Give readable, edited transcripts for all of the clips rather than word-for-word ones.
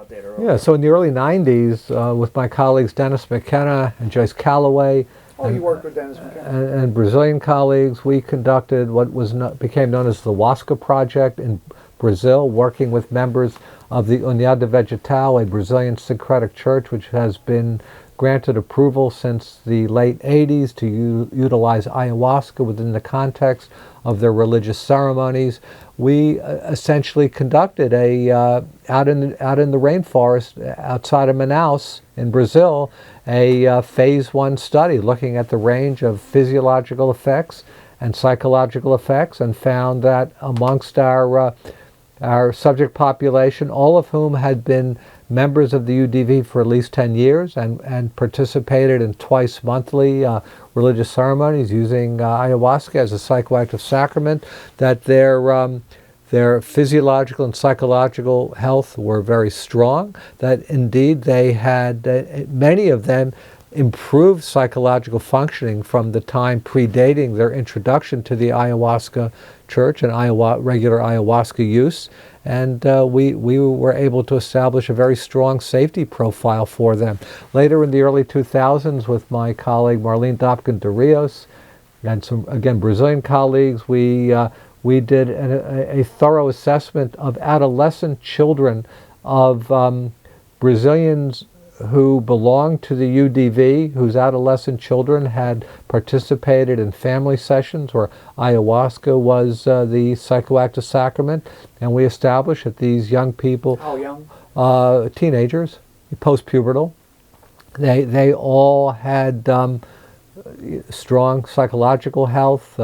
about that earlier. Yeah, so in the early 90s, with my colleagues Dennis McKenna and Joyce Calloway, You worked with Dennis McKenna. and Brazilian colleagues, we conducted what became known as the Hoasca Project in Brazil, working with members of the Unidade Vegetal, a Brazilian syncretic church which has been granted approval since the late 80s to utilize ayahuasca within the context of their religious ceremonies. We essentially conducted out in the rainforest outside of Manaus in Brazil, a phase 1 study looking at the range of physiological effects and psychological effects, and found that amongst our subject population, all of whom had been members of the UDV for at least 10 years and participated in twice monthly religious ceremonies using ayahuasca as a psychoactive sacrament, that their physiological and psychological health were very strong, that indeed they had, many of them, improved psychological functioning from the time predating their introduction to the ayahuasca church and regular ayahuasca use. And we were able to establish a very strong safety profile for them. Later in the early 2000s, with my colleague Marlene Dopkin de Rios and some, again, Brazilian colleagues, we did a thorough assessment of adolescent children of Brazilians who belonged to the UDV, whose adolescent children had participated in family sessions where ayahuasca was the psychoactive sacrament. And we established that these young people... How young? Teenagers, post-pubertal. They all had strong psychological health,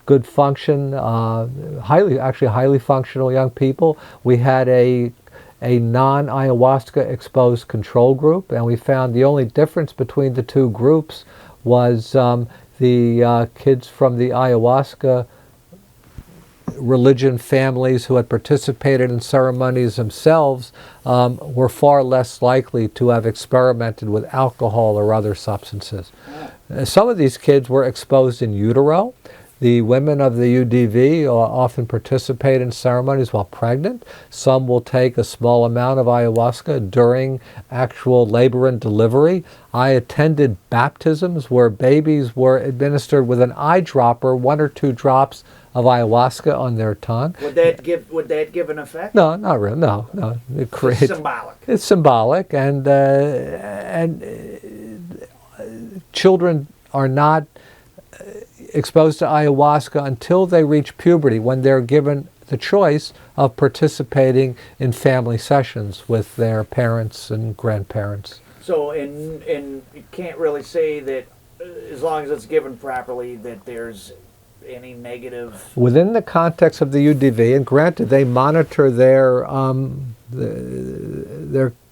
good function, highly functional young people. We had a non-ayahuasca exposed control group, and we found the only difference between the two groups was the kids from the ayahuasca religion families who had participated in ceremonies themselves were far less likely to have experimented with alcohol or other substances. Some of these kids were exposed in utero. The women of the UDV often participate in ceremonies while pregnant. Some will take a small amount of ayahuasca during actual labor and delivery. I attended baptisms where babies were administered with an eyedropper, 1 or 2 drops of ayahuasca on their tongue. Would that give an effect? No, not really. No. It's symbolic. It's symbolic, and children are not exposed to ayahuasca until they reach puberty, when they're given the choice of participating in family sessions with their parents and grandparents. So, and you can't really say that as long as it's given properly that there's any negative... Within the context of the UDV, and granted they monitor their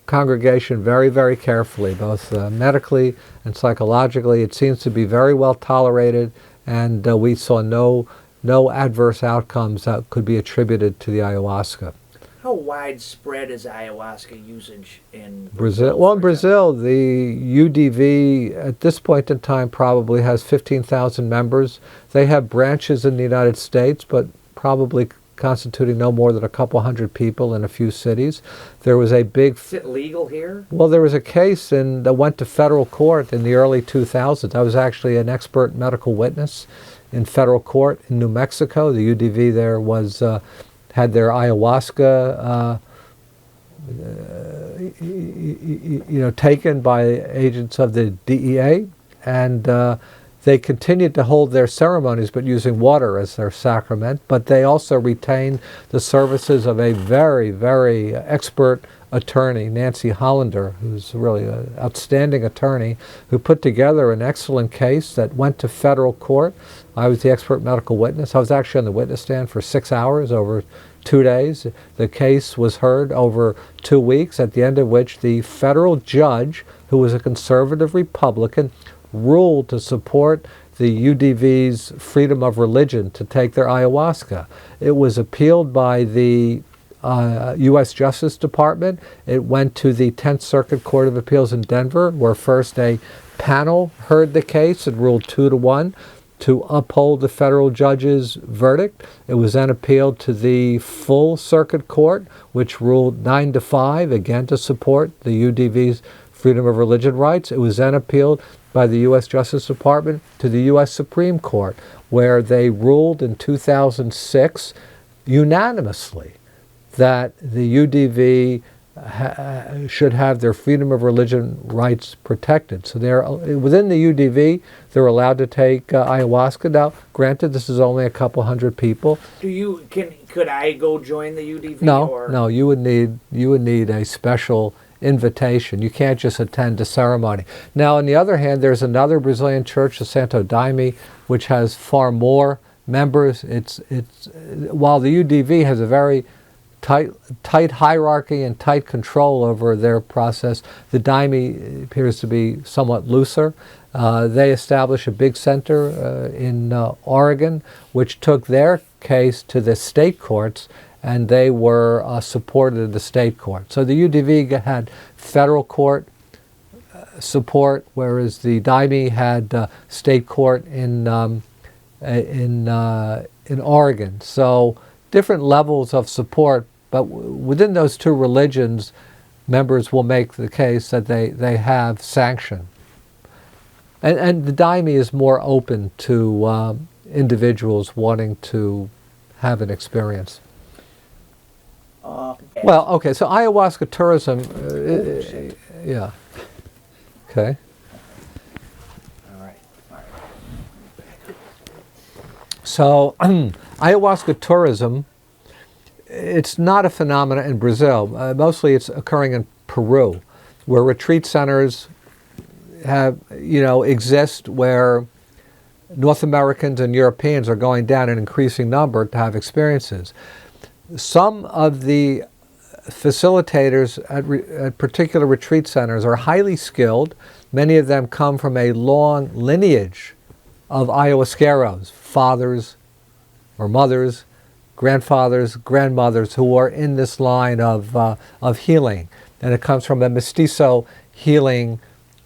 congregation very, very carefully, both medically and psychologically. It seems to be very well tolerated, and we saw no adverse outcomes that could be attributed to the ayahuasca. How widespread is ayahuasca usage in Brazil? Well, in Brazil, the UDV at this point in time probably has 15,000 members. They have branches in the United States, but probably constituting no more than a couple hundred people in a few cities. There was a big... Is it legal here? Well, there was a case that went to federal court in the early 2000s. I was actually an expert medical witness in federal court in New Mexico. The UDV there was had their ayahuasca taken by agents of the DEA, and they continued to hold their ceremonies, but using water as their sacrament. But they also retained the services of a very, very expert attorney, Nancy Hollander, who's really an outstanding attorney, who put together an excellent case that went to federal court. I was the expert medical witness. I was actually on the witness stand for 6 hours over 2 days. The case was heard over 2 weeks, at the end of which the federal judge, who was a conservative Republican, ruled to support the UDV's freedom of religion to take their ayahuasca. It was appealed by the U.S. Justice Department. It went to the 10th Circuit Court of Appeals in Denver, where first a panel heard the case and ruled 2-1. to uphold the federal judge's verdict. It was then appealed to the full circuit court, which ruled 9-5, again to support the UDV's freedom of religion rights. It was then appealed by the U.S. Justice Department to the U.S. Supreme Court, where they ruled in 2006 unanimously that the UDV should have their freedom of religion rights protected. So they're within the UDV, they're allowed to take ayahuasca. Now, granted, this is only a couple hundred people. Could I go join the UDV? No, you would need a special invitation. You can't just attend a ceremony. Now, on the other hand, there's another Brazilian church, the Santo Daime, which has far more members. It's while the UDV has a very tight hierarchy and tight control over their process, the Daime appears to be somewhat looser. They established a big center in Oregon, which took their case to the state courts, and they were supported in the state court. So the UDV had federal court support, whereas the Daime had state court in Oregon. So different levels of support, but within those two religions, members will make the case that they have sanction. And the Daime is more open to individuals wanting to have an experience. Well, okay, so ayahuasca tourism, yeah. Okay. All right. So, ayahuasca tourism, it's not a phenomenon in Brazil. Mostly it's occurring in Peru, where retreat centers exist, where North Americans and Europeans are going down in increasing number to have experiences. Some of the facilitators at particular retreat centers are highly skilled. Many of them come from a long lineage of ayahuasqueros, fathers or mothers, grandfathers, grandmothers who are in this line of healing. And it comes from a mestizo healing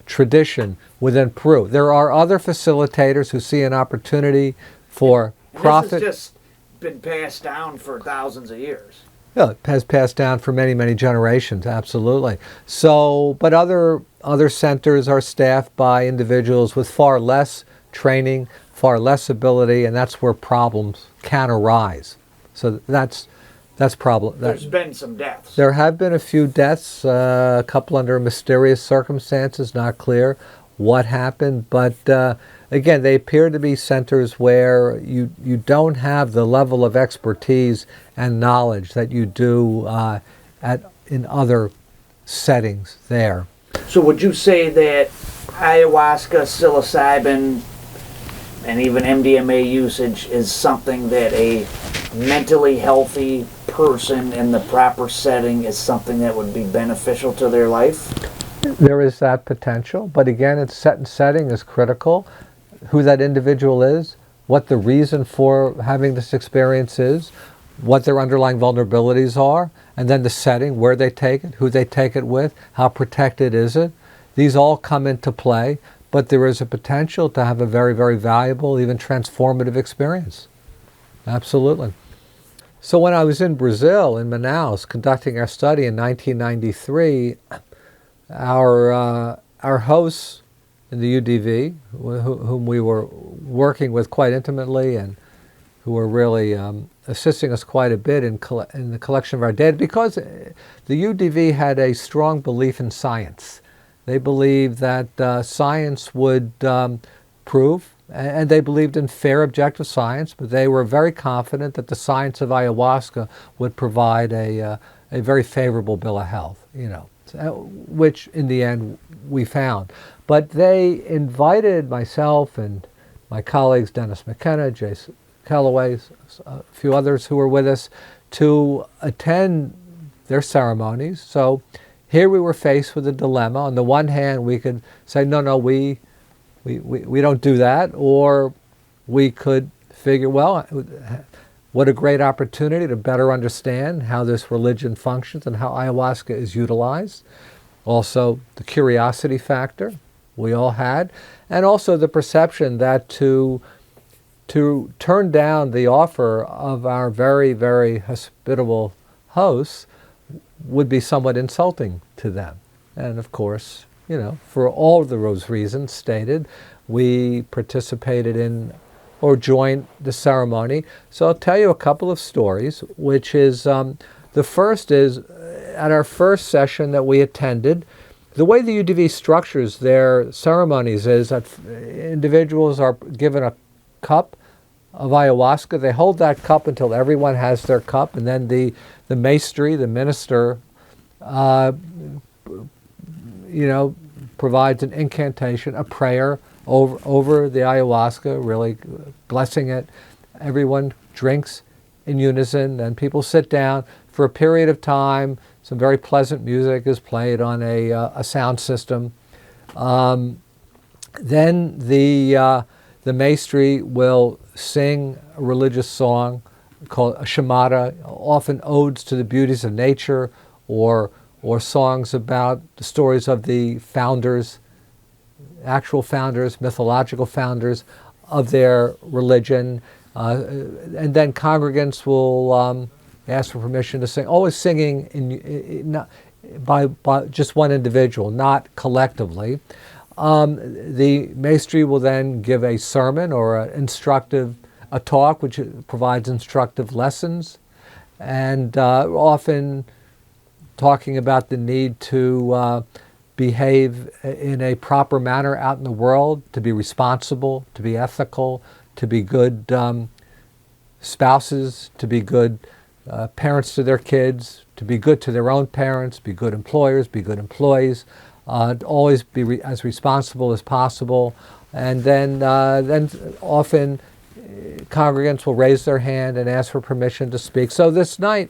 tradition within Peru. There are other facilitators who see an opportunity for profit. This has just been passed down for thousands of years. Yeah, it has passed down for many, many generations, absolutely. So, but other centers are staffed by individuals with far less training, far less ability, and that's where problems can arise. So that's problem. There's been some deaths. There have been a few deaths, a couple under mysterious circumstances, not clear what happened, but again, they appear to be centers where you don't have the level of expertise and knowledge that you do in other settings there. So would you say that ayahuasca, psilocybin, and even MDMA usage is something that a mentally healthy person in the proper setting is something that would be beneficial to their life? There is that potential, but again, it's set and setting is critical. Who that individual is, what the reason for having this experience is, what their underlying vulnerabilities are, and then the setting, where they take it, who they take it with, how protected is it. These all come into play, but there is a potential to have a very, very valuable, even transformative experience. Absolutely. So when I was in Brazil, in Manaus, conducting our study in 1993, our hosts in the UDV, whom we were working with quite intimately and who were really assisting us quite a bit in the collection of our data, because the UDV had a strong belief in science. They believed that science would prove, and they believed in fair, objective science, but they were very confident that the science of ayahuasca would provide a very favorable bill of health, which in the end we found. But they invited myself and my colleagues, Dennis McKenna, Jason Calloway, a few others who were with us, to attend their ceremonies. So here we were faced with a dilemma. On the one hand, we could say, no, we don't do that, or we could figure, well, what a great opportunity to better understand how this religion functions and how ayahuasca is utilized. Also, the curiosity factor we all had, and also the perception that to to turn down the offer of our very, very hospitable hosts would be somewhat insulting to them. And of course, for all of those reasons stated, we participated in or joined the ceremony. So I'll tell you a couple of stories, which is, the first is, at our first session that we attended, the way the UDV structures their ceremonies is that individuals are given a cup of ayahuasca. They hold that cup until everyone has their cup, and then the maestri, the minister, provides an incantation, a prayer over the ayahuasca, really blessing it. Everyone drinks in unison, and people sit down for a period of time. Some very pleasant music is played on a sound system. Then the maestri will sing a religious song called a shamata, often odes to the beauties of nature, or songs about the stories of the founders, actual founders, mythological founders of their religion. And then congregants will ask for permission to sing, always singing by just one individual, not collectively. The maestri will then give a sermon or a talk which provides instructive lessons, and often talking about the need to behave in a proper manner out in the world, to be responsible, to be ethical, to be good spouses, to be good parents to their kids, to be good to their own parents, be good employers, be good employees, always be as responsible as possible. And then often congregants will raise their hand and ask for permission to speak. So this night,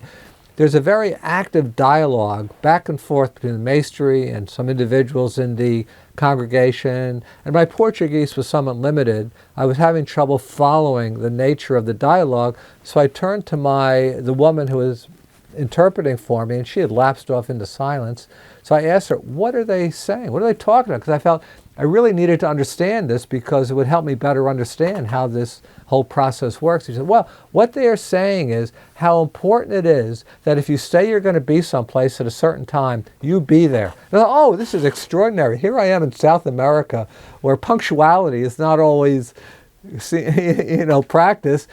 there's a very active dialogue back and forth between the maestri and some individuals in the congregation. And my Portuguese was somewhat limited. I was having trouble following the nature of the dialogue, so I turned to the woman who was interpreting for me, and she had lapsed off into silence. So I asked her, what are they saying? What are they talking about? Because I felt I really needed to understand this, because it would help me better understand how this whole process works. He said, well, what they are saying is how important it is that if you say you're going to be someplace at a certain time, you be there. And I thought, oh, this is extraordinary. Here I am in South America, where punctuality is not always, practiced.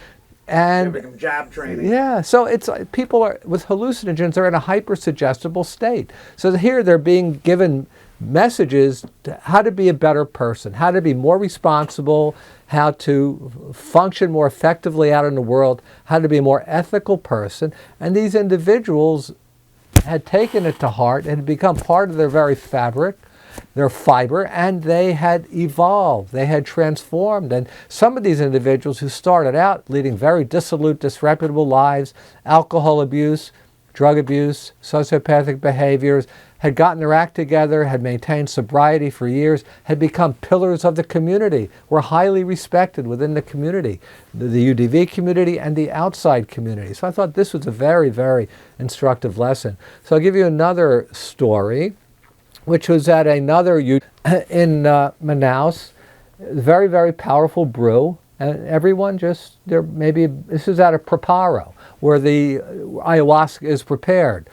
And job training. Yeah, so it's people are with hallucinogens are in a hyper-suggestible state. So here they're being given messages to how to be a better person, how to be more responsible, how to function more effectively out in the world, how to be a more ethical person. And these individuals had taken it to heart and had become part of their very fabric, their fiber, and they had evolved, they had transformed. And some of these individuals who started out leading very dissolute, disreputable lives, alcohol abuse, drug abuse, sociopathic behaviors, had gotten their act together, had maintained sobriety for years, had become pillars of the community, were highly respected within the community, the UDV community and the outside community. So I thought this was a very, very instructive lesson. So I'll give you another story, which was at another in Manaus, very, very powerful brew, and everyone this is at a preparo, where the ayahuasca is prepared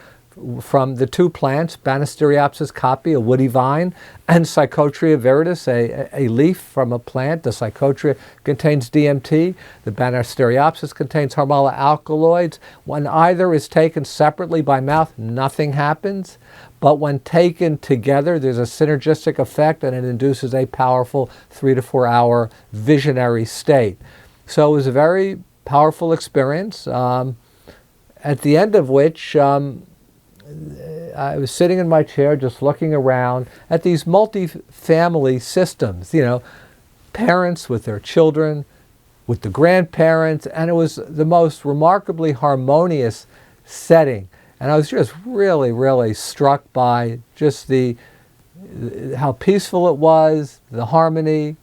from the two plants, Banisteriopsis caapi, a woody vine, and Psychotria viridis, a leaf from a plant. The Psychotria contains DMT. The Banisteriopsis contains harmala alkaloids. When either is taken separately by mouth, nothing happens. But when taken together, there's a synergistic effect, and it induces a powerful 3 to 4 hour visionary state. So it was a very powerful experience, at the end of which I was sitting in my chair just looking around at these multi-family systems, parents with their children, with the grandparents, and it was the most remarkably harmonious setting. And I was just really, really struck by just how peaceful it was, the harmony,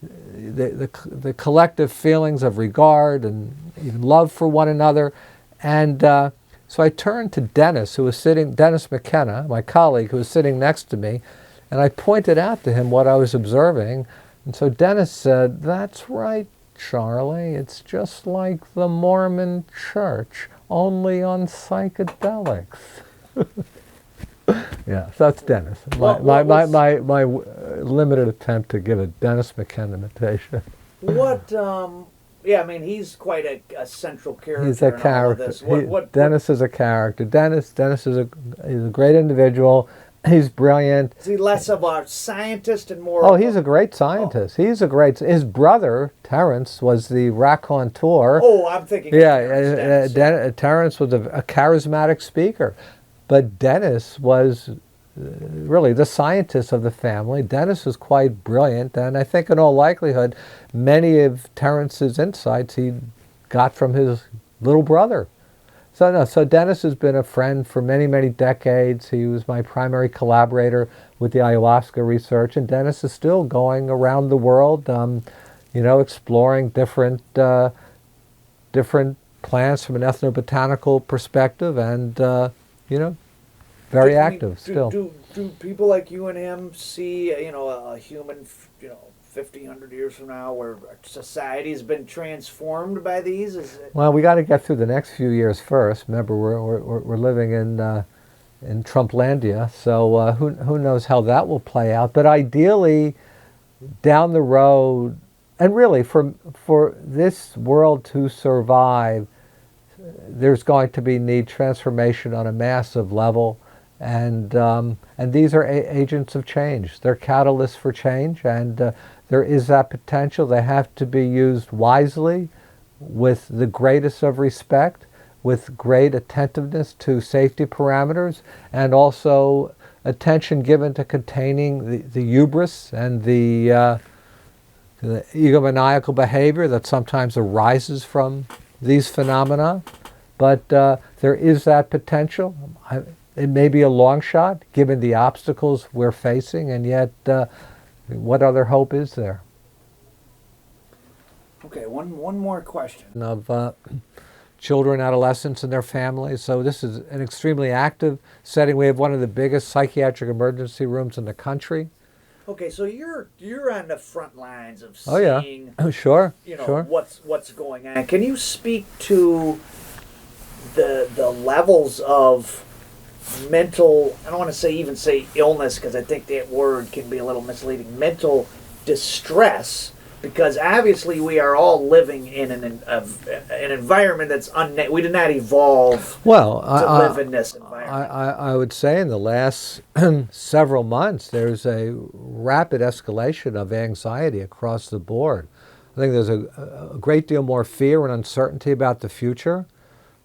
the collective feelings of regard and even love for one another. And so I turned to Dennis McKenna, my colleague, who was sitting next to me, and I pointed out to him what I was observing. And so Dennis said, that's right, Charlie, it's just like the Mormon church, only on psychedelics. Yeah, so that's Dennis. My limited attempt to give a Dennis McKenna imitation. Yeah, I mean, he's quite a central character. He's a in character. All of this. Dennis is a character. Dennis is he's a great individual. He's brilliant. Is he less of a scientist and more? Oh, he's a great scientist. His brother Terrence was the raconteur. Oh, I'm thinking. Yeah, Terrence was a charismatic speaker, but Dennis was really the scientist of the family. Dennis was quite brilliant, and I think in all likelihood, many of Terrence's insights he got from his little brother. So Dennis has been a friend for many, many decades. He was my primary collaborator with the ayahuasca research, and Dennis is still going around the world, exploring different plants from an ethnobotanical perspective, and very active still. Do people like you and him see, a human, 50, 100 years from now, where society's been transformed by these? Well, we got to get through the next few years first. Remember, we're living in Trumplandia, so who knows how that will play out. But ideally, down the road, and really for this world to survive, there's going to be transformation on a massive level, and these are agents of change. They're catalysts for change, and there is that potential. They have to be used wisely, with the greatest of respect, with great attentiveness to safety parameters, and also attention given to containing the hubris and the egomaniacal behavior that sometimes arises from these phenomena. But there is that potential. It may be a long shot, given the obstacles we're facing, and yet what other hope is there? Okay, one more question. Of children, adolescents, and their families. So this is an extremely active setting. We have one of the biggest psychiatric emergency rooms in the country. Okay, so you're on the front lines of seeing. Oh yeah, sure. Sure. What's going on. Can you speak to the levels of mental, I don't want to even say illness, because I think that word can be a little misleading, mental distress, because obviously we are all living in an environment that's we did not evolve to live in this environment. I would say in the last several months there's a rapid escalation of anxiety across the board. I think there's a great deal more fear and uncertainty about the future.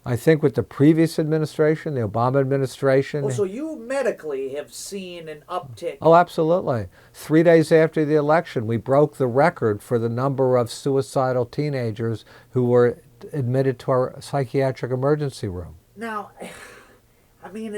I think with the previous administration, the Obama administration... Well, so you medically have seen an uptick? Oh, absolutely. 3 days after the election, we broke the record for the number of suicidal teenagers who were admitted to our psychiatric emergency room. Now, I mean,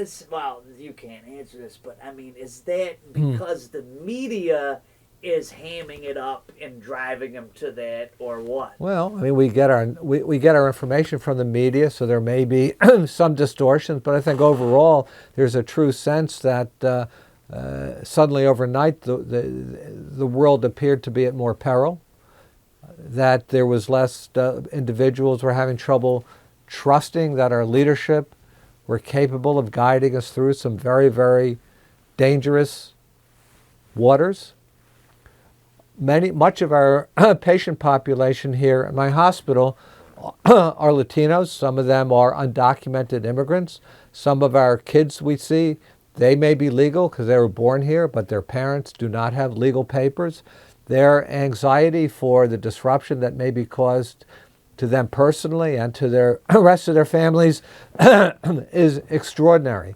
you can't answer this, but I mean, is that because the media is hamming it up and driving them to that, or what? Well, I mean, we get our information from the media, so there may be some distortions, but I think overall there's a true sense that suddenly overnight the world appeared to be at more peril, that there was less individuals were having trouble trusting that our leadership were capable of guiding us through some very, very dangerous waters. Much of our patient population here at my hospital are Latinos. Some of them are undocumented immigrants. Some of our kids we see, they may be legal because they were born here, but their parents do not have legal papers. Their anxiety for the disruption that may be caused to them personally and to the rest of their families is extraordinary.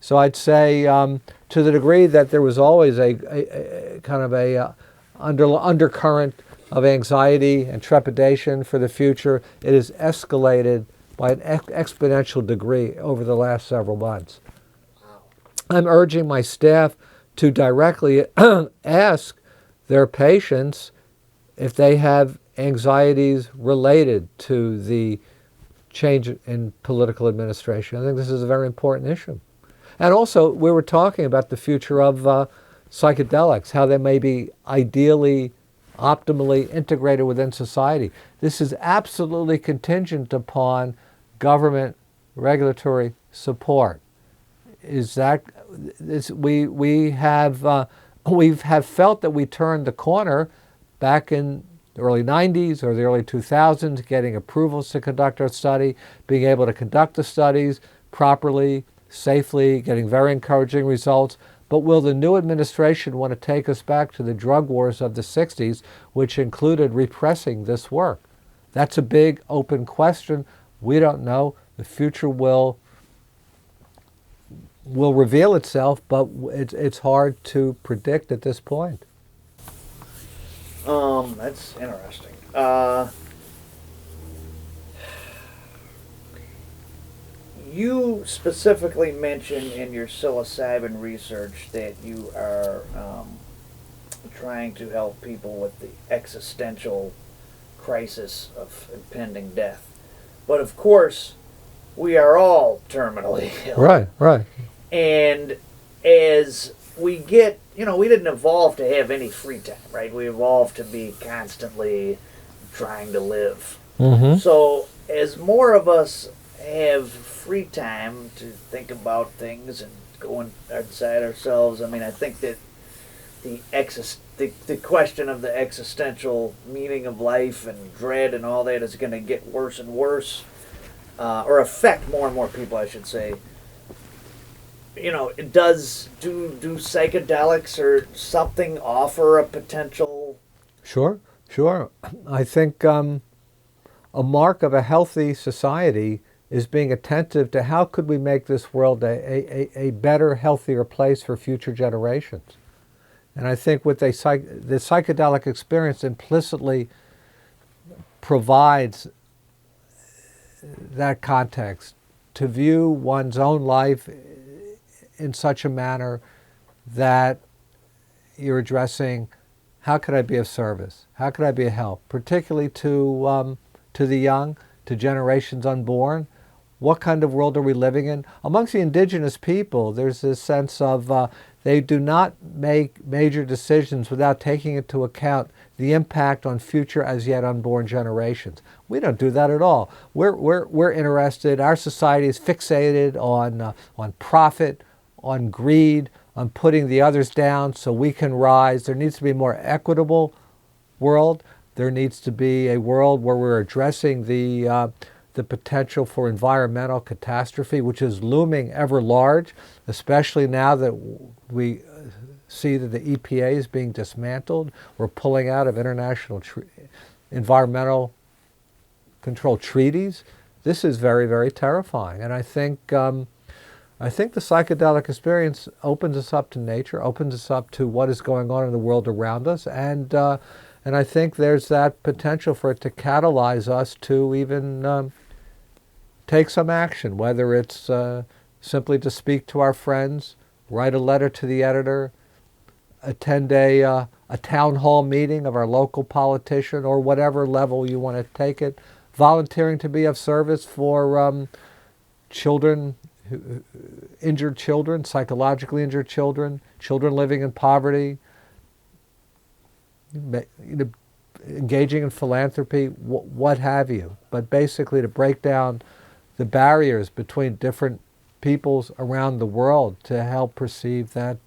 So I'd say to the degree that there was always a kind of a undercurrent of anxiety and trepidation for the future, it has escalated by an exponential degree over the last several months. I'm urging my staff to directly ask their patients if they have anxieties related to the change in political administration. I think this is a very important issue. And also, we were talking about the future of psychedelics, how they may be ideally optimally integrated within society. This is absolutely contingent upon government regulatory support. Is that we have felt that we turned the corner back in the early 90s or the early 2000s, getting approvals to conduct our study, being able to conduct the studies properly, safely, getting very encouraging results. But will the new administration want to take us back to the drug wars of the 60s, which included repressing this work? That's a big open question. We don't know. The future will reveal itself, but it's hard to predict at this point. That's interesting. You specifically mentioned in your psilocybin research that you are trying to help people with the existential crisis of impending death. But of course, we are all terminally ill. Right. And as we get, we didn't evolve to have any free time, right? We evolved to be constantly trying to live. Mm-hmm. So as more of us have free time to think about things and go inside ourselves, I think that the question of the existential meaning of life and dread and all that is going to get worse and worse, or affect more and more people, I should say. It does do psychedelics or something offer a potential? Sure. I think a mark of a healthy society is being attentive to how could we make this world a better, healthier place for future generations. And I think with the psychedelic experience implicitly provides that context to view one's own life in such a manner that you're addressing, how could I be of service? How could I be a help? Particularly to the young, to generations unborn. What kind of world are we living in? Amongst the indigenous people, there's this sense of they do not make major decisions without taking into account the impact on future as yet unborn generations. We don't do that at all. We're interested, our society is fixated on profit, on greed, on putting the others down so we can rise. There needs to be a more equitable world. There needs to be a world where we're addressing the potential for environmental catastrophe, which is looming ever large, especially now that we see that the EPA is being dismantled. We're pulling out of international environmental control treaties. This is very, very terrifying. And I think the psychedelic experience opens us up to nature, opens us up to what is going on in the world around us, and I think there's that potential for it to catalyze us to even take some action, whether it's simply to speak to our friends, write a letter to the editor, attend a town hall meeting of our local politician, or whatever level you want to take it, volunteering to be of service for children, injured children, psychologically injured children, children living in poverty, engaging in philanthropy, what have you. But basically to break down the barriers between different peoples around the world to help perceive that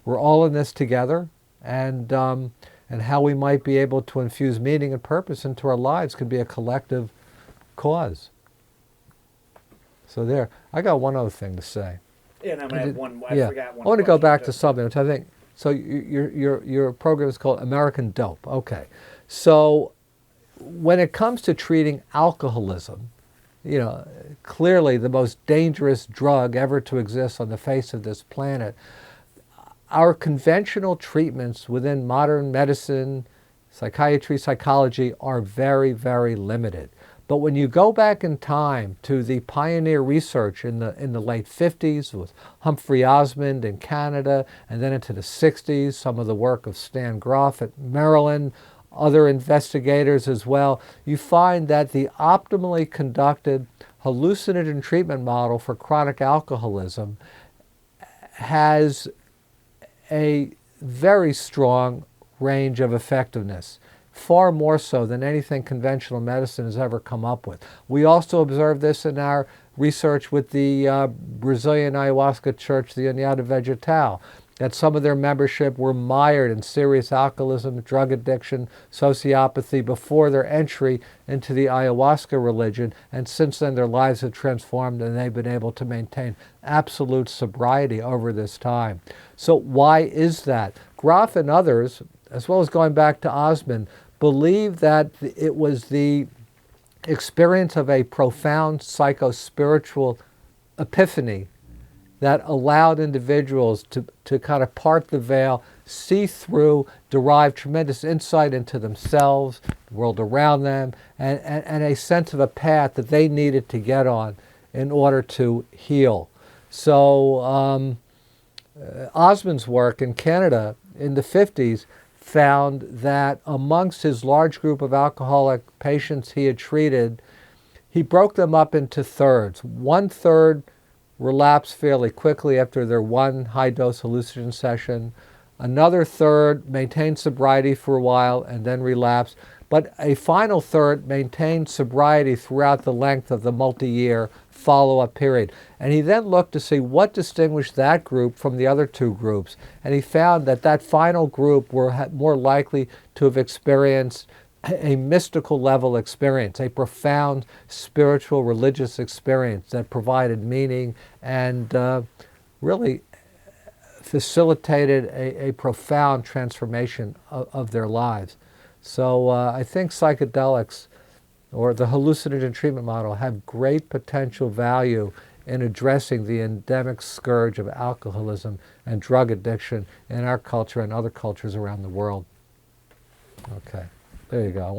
we're all in this together, and how we might be able to infuse meaning and purpose into our lives could be a collective cause. So there. I got one other thing to say. Yeah, and I'm gonna have one. I forgot one. I want to go back to something which I think. So your program is called American Dope. Okay. So when it comes to treating alcoholism, clearly the most dangerous drug ever to exist on the face of this planet, our conventional treatments within modern medicine, psychiatry, psychology are very, very limited. But when you go back in time to the pioneer research in the late 50s with Humphrey Osmond in Canada, and then into the 60s, some of the work of Stan Grof at Maryland, other investigators as well, you find that the optimally conducted hallucinogen treatment model for chronic alcoholism has a very strong range of effectiveness, far more so than anything conventional medicine has ever come up with. We also observed this in our research with the Brazilian Ayahuasca Church, the União Vegetal, that some of their membership were mired in serious alcoholism, drug addiction, sociopathy before their entry into the ayahuasca religion, and since then their lives have transformed and they've been able to maintain absolute sobriety over this time. So why is that? Grob and others, as well as going back to Osmond, believe that it was the experience of a profound psycho-spiritual epiphany that allowed individuals to kind of part the veil, see through, derive tremendous insight into themselves, the world around them, and a sense of a path that they needed to get on in order to heal. So Osmond's work in Canada in the 50s found that amongst his large group of alcoholic patients he had treated, he broke them up into thirds. 1/3 relapsed fairly quickly after their one high-dose hallucinogen session. Another third maintained sobriety for a while and then relapsed. But a final third maintained sobriety throughout the length of the multi-year follow-up period. And he then looked to see what distinguished that group from the other two groups. And he found that that final group were more likely to have experienced a mystical level experience, a profound spiritual religious experience that provided meaning and really facilitated a profound transformation of their lives. So I think psychedelics or the hallucinogen treatment model have great potential value in addressing the endemic scourge of alcoholism and drug addiction in our culture and other cultures around the world. Okay. There you go.